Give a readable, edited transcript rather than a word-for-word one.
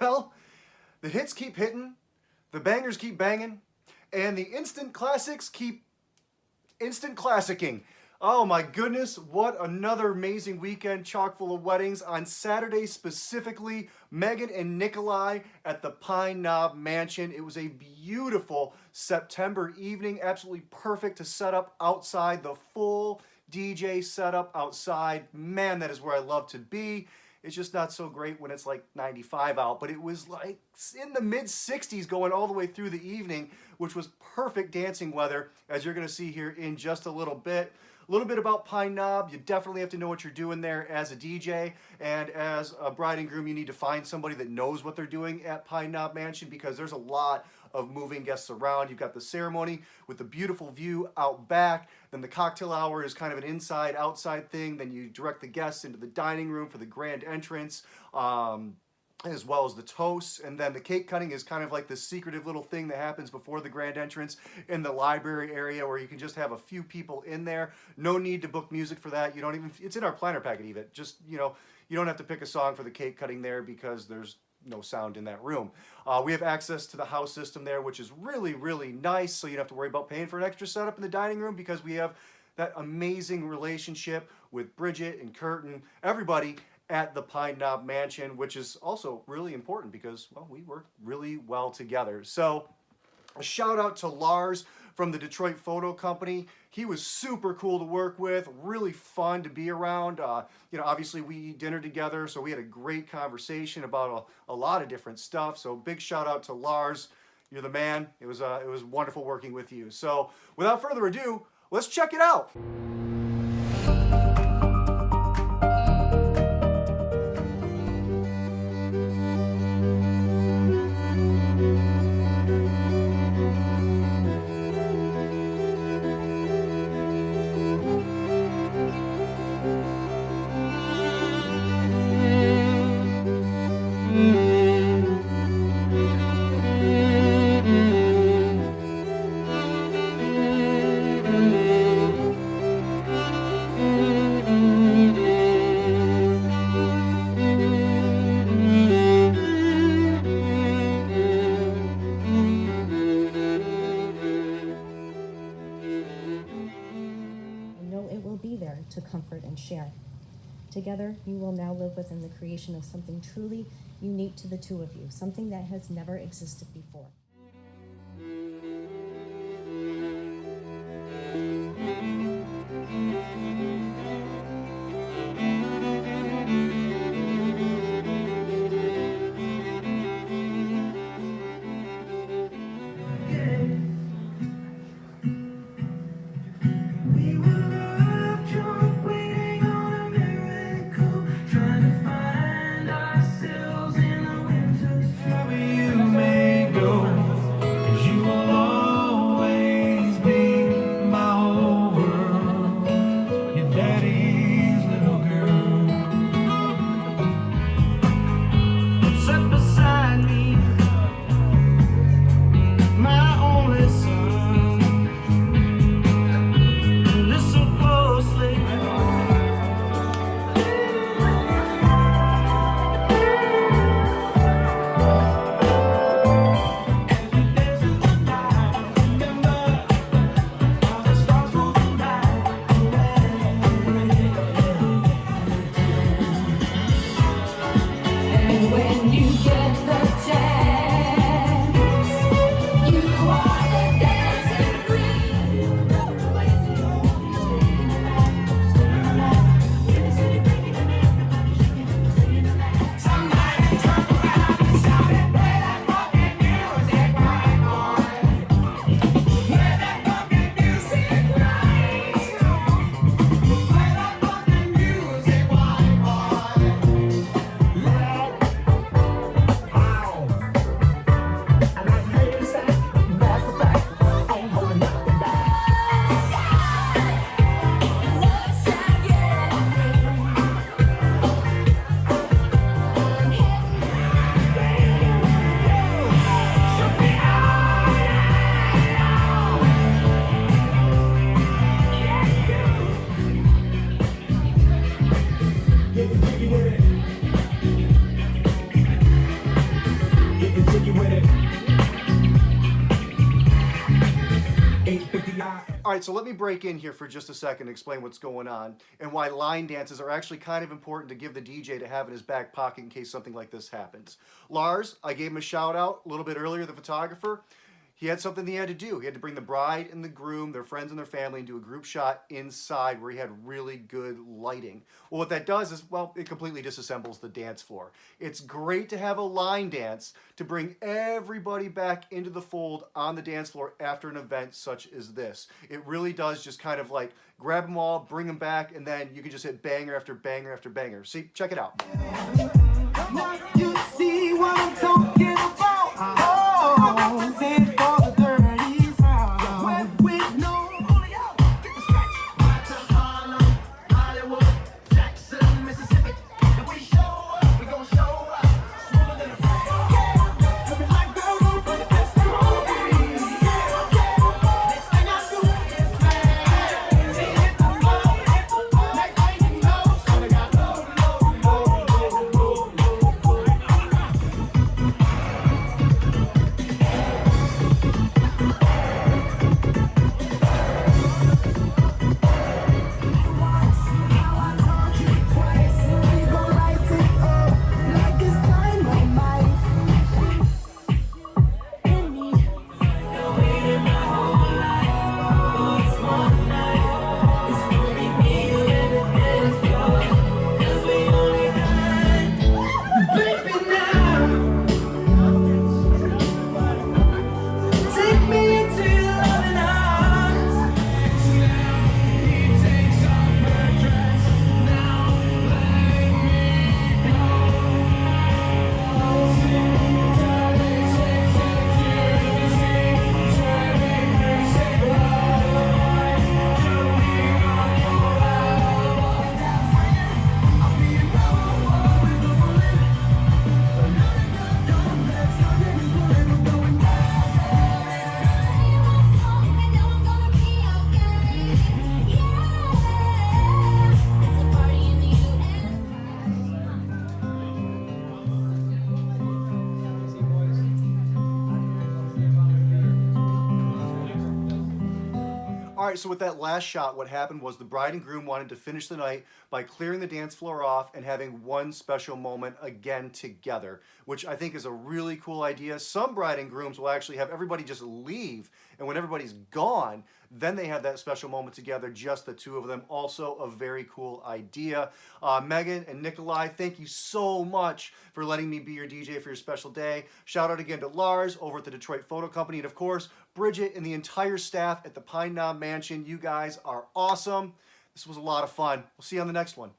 Well, the hits keep hitting, the bangers keep banging, and the instant classics keep instant classicing. Oh my goodness, what another amazing weekend chock full of weddings. On Saturday specifically, Megan and Nikolai at the Pine Knob Mansion. It was a beautiful September evening, absolutely perfect to set up outside, the full DJ setup outside. Man, that is where I love to be. It's just not so great when it's like 95 out, but it was like in the mid 60s going all the way through the evening, which was perfect dancing weather, as you're going to see here in just a little bit. A little bit about Pine Knob. You definitely have to know what you're doing there as a DJ, and as a bride and groom, you need to find somebody that knows what they're doing at Pine Knob Mansion, because there's a lot of moving guests around. You've got the ceremony with the beautiful view out back. Then the cocktail hour is kind of an inside-outside thing. Then you direct the guests into the dining room for the grand entrance. As well as the toasts, and then the cake cutting is kind of like the secretive little thing that happens before the grand entrance in the library area, where you can just have a few people in there. No need to book music for that. You don't even, it's in our planner packet even. Just, you don't have to pick a song for the cake cutting there, because there's no sound in that room. We have access to the house system there, which is really, really nice, so you don't have to worry about paying for an extra setup in the dining room, because we have that amazing relationship with Bridget and Kurt and everybody at the Pine Knob Mansion, which is also really important because, well, we work really well together. So a shout out to Lars from the Detroit Photo Company. He was super cool to work with, really fun to be around. Obviously we eat dinner together, so we had a great conversation about a lot of different stuff. So big shout out to Lars. You're the man. It was wonderful working with you. So without further ado, let's check it out. To comfort and share. Together, you will now live within the creation of something truly unique to the two of you, something that has never existed before. boogie with it. 850 All right, so let me break in here for just a second and explain what's going on and why line dances are actually kind of important to give the DJ to have in his back pocket in case something like this happens. Lars, I gave him a shout out a little bit earlier, the photographer. He had something he had to do. He had to bring the bride and the groom, their friends and their family, and do a group shot inside where he had really good lighting. Well, what that does is, well, it completely disassembles the dance floor. It's great to have a line dance to bring everybody back into the fold on the dance floor after an event such as this. It really does just kind of like grab them all, bring them back, and then you can just hit banger after banger after banger. See, check it out. Now you see what I'm talking about. Oh, represent for the dirty sound. Wet with no get the scratch. Right to Harlem, Hollywood, Jackson, Mississippi. If we show up, we gon' show up. Smoother than a fat. Every black girl gon' put the best on me. Next thing I do is smash. See, hit the floor. Next thing you know, somebody got low. Take me into your loving arms. Takes off her dress. Now let me All right, so with that last shot, what happened was the bride and groom wanted to finish the night by clearing the dance floor off and having one special moment again together, which I think is a really cool idea. Some bride and grooms will actually have everybody just leave, and when everybody's gone, then they have that special moment together, just the two of them. Also a very cool idea. Megan and Nikolai, thank you so much for letting me be your DJ for your special day. Shout out again to Lars over at the Detroit Photo Company, and of course, Bridget and the entire staff at the Pine Knob Mansion. You guys are awesome. This was a lot of fun. We'll see you on the next one.